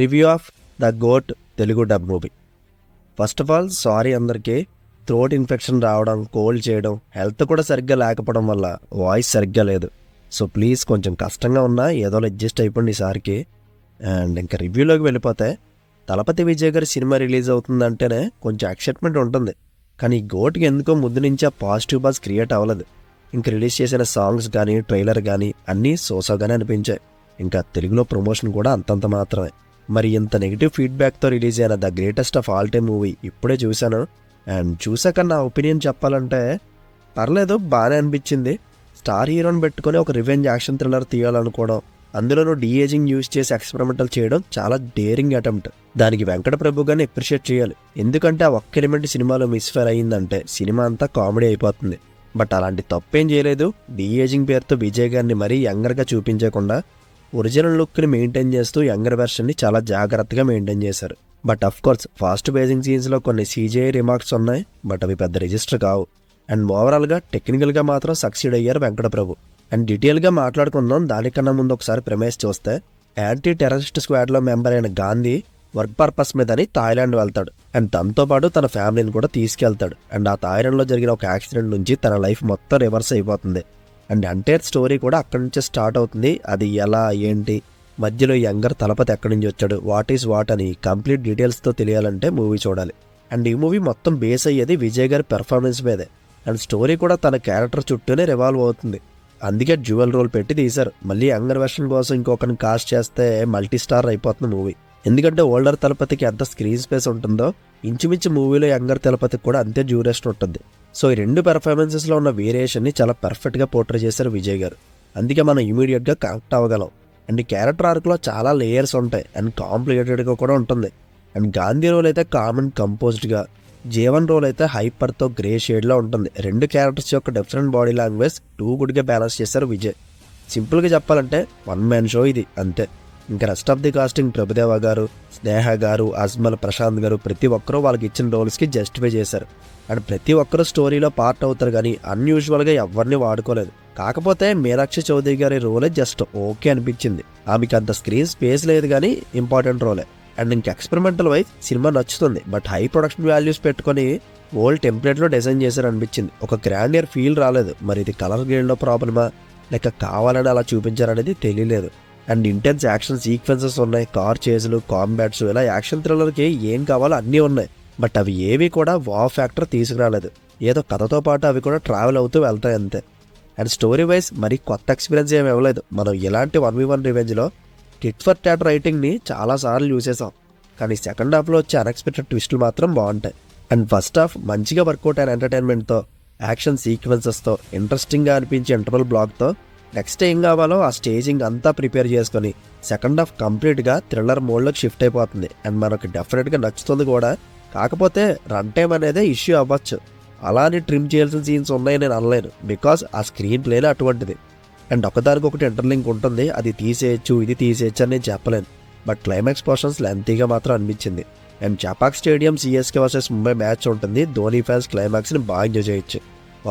Review of the goat Telugu dub movie. First of all sorry అందరికీ. Throat infection రావడం, cold చేయడం, health కూడా సరిగ్గా లేకపోవడం వల్ల వాయిస్ సరిగ్గా లేదు. సో ప్లీజ్ కొంచెం కష్టంగా ఉన్నా ఏదో అడ్జస్ట్ అయిపోండి ఈసారికి. అండ్ ఇంకా రివ్యూలోకి వెళ్ళిపోతే, తలపతి విజయ్ గారి సినిమా రిలీజ్ అవుతుందంటేనే కొంచెం ఎక్సైట్మెంట్ ఉంటుంది. కానీ ఈ గోట్కి ఎందుకో ముందు నుంచి ఆ పాజిటివ్ బాజ్ క్రియేట్ అవ్వలేదు. ఇంక రిలీజ్ చేసిన సాంగ్స్ కానీ, ట్రైలర్ కానీ అన్నీ సోసాగానే అనిపించాయి. ఇంకా తెలుగులో ప్రమోషన్ కూడా అంతంత మాత్రమే. మరి ఇంత నెగిటివ్ ఫీడ్బ్యాక్తో రిలీజ్ అయిన the greatest of all time movie ఇప్పుడే చూశాను. అండ్ చూసాక నా ఒపీనియన్ చెప్పాలంటే పర్లేదు, బాగానే అనిపించింది. స్టార్ హీరోని పెట్టుకొని ఒక రివెంజ్ యాక్షన్ థ్రిల్లర్ తీయాలనుకోవడం, అందులోనూ డీఏజింగ్ యూజ్ చేసి ఎక్స్పెరిమెంటల్ చేయడం చాలా డేరింగ్ అటెంప్ట్. దానికి వెంకట ప్రభు గారిని అప్రిషియేట్ చేయాలి. ఎందుకంటే ఆ ఒక్క ఎలిమెంట్ సినిమాలో మిస్ఫైర్ అయ్యిందంటే సినిమా అంతా కామెడీ అయిపోతుంది. బట్ అలాంటి తప్పేం చేయలేదు. డీఏజింగ్ పేరుతో విజయ్ గారిని మరీ యంగర్గా చూపించకుండా ఒరిజినల్ లుక్ని మెయింటైన్ చేస్తూ యంగర్ వెర్షన్ని చాలా జాగ్రత్తగా మెయింటైన్ చేశారు. బట్ అఫ్ కోర్స్ ఫాస్ట్ బేజింగ్ సీన్స్లో కొన్ని CGI రిమార్క్స్ ఉన్నాయి. బట్ అవి పెద్ద రిజిస్టర్ కావు. అండ్ ఓవరాల్గా టెక్నికల్గా మాత్రం సక్సీడ్ అయ్యారు వెంకట ప్రభు. అండ్ డీటెయిల్గా మాట్లాడుకుందాం. దానికన్నా ముందు ఒకసారి ప్రెమైస్ చూస్తే, యాంటీ టెర్రరిస్ట్ స్క్వాడ్లో మెంబర్ అయిన గాంధీ వర్క్ పర్పస్ మీదని థాయిలాండ్ వెళ్తాడు. అండ్ తనతో పాటు తన ఫ్యామిలీని కూడా తీసుకెళ్తాడు. అండ్ ఆ థాయిలాండ్లో జరిగిన ఒక యాక్సిడెంట్ నుంచి తన లైఫ్ మొత్తం రివర్స్ అయిపోతుంది. అండ్ ఎంటైర్ స్టోరీ కూడా అక్కడి నుంచే స్టార్ట్ అవుతుంది. అది ఎలా, ఏంటి, మధ్యలో యంగర్ తలపతి ఎక్కడి నుంచి వచ్చాడు, వాట్ ఈస్ వాట్ అని కంప్లీట్ డీటెయిల్స్తో తెలియాలంటే మూవీ చూడాలి. అండ్ ఈ మూవీ మొత్తం బేస్ అయ్యేది విజయ్ గారి పెర్ఫార్మెన్స్ మీదే. అండ్ స్టోరీ కూడా తన క్యారెక్టర్ చుట్టూనే రివాల్వ్ అవుతుంది. అందుకే డ్యూయల్ రోల్ పెట్టి తీశారు. మళ్ళీ యంగర్ వెర్షన్ కోసం ఇంకొకరిని కాస్ట్ చేస్తే మల్టీ స్టార్ అయిపోతుంది మూవీ. ఎందుకంటే ఓల్డర్ తలపతికి ఎంత స్క్రీన్ స్పేస్ ఉంటుందో, ఇంచుమించు మూవీలో యంగర్ తలపతికి కూడా అంతే డ్యూరేషన్ ఉంటుంది. సో ఈ రెండు పెర్ఫార్మెన్సెస్లో ఉన్న వేరియేషన్ని చాలా పర్ఫెక్ట్గా పోర్ట్రే చేశారు విజయ్ గారు. అందుకే మనం ఇమీడియట్గా కనెక్ట్ అవ్వగలం. అండ్ ఈ క్యారెక్టర్ ఆర్క్లో చాలా లేయర్స్ ఉంటాయి అండ్ కాంప్లికేటెడ్గా కూడా ఉంటుంది. అండ్ గాంధీ రోల్ అయితే కామన్ కంపోజ్డ్గా, జీవన్ రోల్ అయితే హైపర్తో గ్రే షేడ్లో ఉంటుంది. రెండు క్యారెక్టర్స్ యొక్క డిఫరెంట్ బాడీ లాంగ్వేజ్ టూ గుడ్గా బ్యాలెన్స్ చేశారు విజయ్. సింపుల్గా చెప్పాలంటే వన్ మ్యాన్ షో ఇది, అంతే. ఇంకా rest of the casting Prabhudeva గారు, స్నేహ గారు, అజ్మల్, ప్రశాంత్ గారు ప్రతి ఒక్కరూ వాళ్ళకి ఇచ్చిన రోల్స్కి జస్టిఫై చేశారు. అండ్ ప్రతి ఒక్కరు స్టోరీలో పార్ట్ అవుతారు, కానీ అన్యూజువల్గా ఎవరిని వాడుకోలేదు. కాకపోతే మీనాక్షి చౌదరి గారి రోలే జస్ట్ ఓకే అనిపించింది. ఆమెకి అంత స్క్రీన్ స్పేస్ లేదు, కానీ ఇంపార్టెంట్ రోలే. అండ్ ఇంక ఎక్స్పెరిమెంటల్ వైజ్ సినిమా నచ్చుతుంది. బట్ హై ప్రొడక్షన్ వాల్యూస్ పెట్టుకొని ఓల్డ్ టెంప్లెట్లో డిజైన్ చేశారు అనిపించింది. ఒక గ్రాండియర్ ఫీల్ రాలేదు. మరి ఇది కలర్ గ్రేడ్లో ప్రాబ్లమా, లేక కావాలని అలా చూపించారనేది తెలియలేదు. అండ్ ఇంటెన్స్ యాక్షన్ సీక్వెన్సెస్ ఉన్నాయి, కార్ చేజులు, కాంబాట్స్, ఇలా యాక్షన్ థ్రిల్లర్కి ఏం కావాలో అన్నీ ఉన్నాయి. బట్ అవి ఏవి కూడా వా ఫ్యాక్టర్ తీసుకురాలేదు. ఏదో కథతో పాటు అవి కూడా ట్రావెల్ అవుతూ వెళ్తాయి అంతే. అండ్ స్టోరీ వైజ్ మరి కొత్త ఎక్స్పీరియన్స్ ఏమి ఇవ్వలేదు. మనం ఇలాంటి 1v1 రివెంజ్లో టిట్ ఫర్ టాట్ రైటింగ్ని చాలాసార్లు చూసేసాం, కానీ సెకండ్ హాఫ్లో వచ్చే అన్ఎక్స్పెక్టెడ్ ట్విస్టులు మాత్రం బాగుంటాయి. అండ్ ఫస్ట్ హాఫ్ మంచిగా వర్కౌట్ అయిన ఎంటర్టైన్మెంట్తో, యాక్షన్ సీక్వెన్సెస్తో, ఇంట్రెస్టింగ్గా అనిపించే ఇంటర్వల్ బ్లాక్తో నెక్స్ట్ ఏం కావాలో ఆ స్టేజింగ్ అంతా ప్రిపేర్ చేసుకొని సెకండ్ హాఫ్ కంప్లీట్గా థ్రిల్లర్ మోడ్లోకి షిఫ్ట్ అయిపోతుంది. అండ్ మనకు డెఫినెట్గా నచ్చుతుంది కూడా. కాకపోతే రన్ టైం అనేది ఇష్యూ అవ్వచ్చు. అలానే ట్రిమ్ చేయాల్సిన సీన్స్ ఉన్నాయి నేను అనలేను, బికాజ్ ఆ స్క్రీన్ ప్లేనే అటువంటిది. అండ్ ఒకదానికొకటి ఇంటర్లింక్ ఉంటుంది. అది తీసేయచ్చు, ఇది తీసేయచ్చు అని నేను చెప్పలేను. బట్ క్లైమాక్స్ పోర్షన్స్ లెంతీగా మాత్రం అనిపించింది. And Chepauk stadium CSK versus Mumbai match ఉంటుంది. ధోని ఫ్యాన్స్ క్లైమాక్స్ని బాగా ఎంజాయ్ చేయొచ్చు.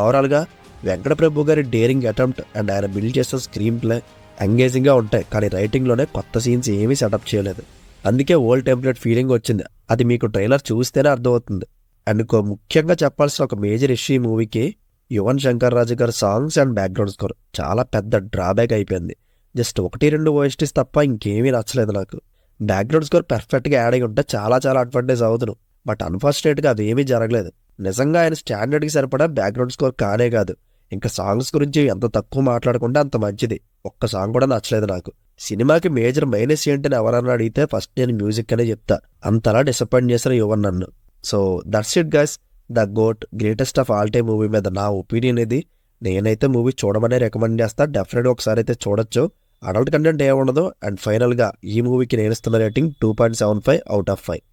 ఓవరాల్గా వెంకట ప్రభు గారి డేరింగ్ అటెంప్ట్ అండ్ ఆయన బిల్డ్ చేసిన స్క్రీన్ ప్లే ఎంగేజింగ్గా ఉంటాయి, కానీ రైటింగ్లోనే కొత్త సీన్స్ ఏమీ సెటప్ చేయలేదు. అందుకే ఓల్డ్ టెంప్లెట్ ఫీలింగ్ వచ్చింది. అది మీకు ట్రైలర్ చూస్తేనే అర్థమవుతుంది. అండ్ ముఖ్యంగా చెప్పాల్సిన ఒక మేజర్ ఇష్యూ ఈ మూవీకి యువన్ శంకర్ రాజు గారి సాంగ్స్ అండ్ బ్యాక్గ్రౌండ్ స్కోర్ చాలా పెద్ద డ్రాబ్యాక్ అయిపోయింది. జస్ట్ 1-2 OSTs తప్ప ఇంకేమీ నచ్చలేదు నాకు. బ్యాక్గ్రౌండ్ స్కోర్ పర్ఫెక్ట్గా యాడ్ అయి ఉంటే చాలా అడ్వాంటేజ్ అవుతును. బట్ అన్ఫార్చునేట్గా అదేమీ జరగలేదు. నిజంగా ఆయన స్టాండర్డ్కి సరిపడా బ్యాక్గ్రౌండ్ స్కోర్ కానే కాదు, ఇంకా సాంగ్స్ గురించి ఎంత తక్కువ మాట్లాడుకుంటే అంత మంచిది. ఒక్క సాంగ్ కూడా నచ్చలేదు నాకు. సినిమాకి మేజర్ మైనస్ ఏంటని ఎవరన్నా అడిగితే ఫస్ట్ నేను మ్యూజిక్ అనే చెప్తా. అంతలా డిసప్పాయింట్ చేశారు యువన్ నన్ను. So that's it guys, the goat greatest of all time movie మీద నా ఒపీనియన్ ఇది. నేనైతే మూవీ చూడమనే రికమెండ్ చేస్తా. డెఫినెట్గా ఒకసారి అయితే చూడొచ్చు. అడల్ట్ కంటెంట్ ఏముండదు. అండ్ ఫైనల్గా ఈ మూవీకి నేను ఇస్తున్న rating 2.75 out of 5.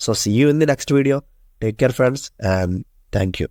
So see you in the next video. Take care friends and thank you.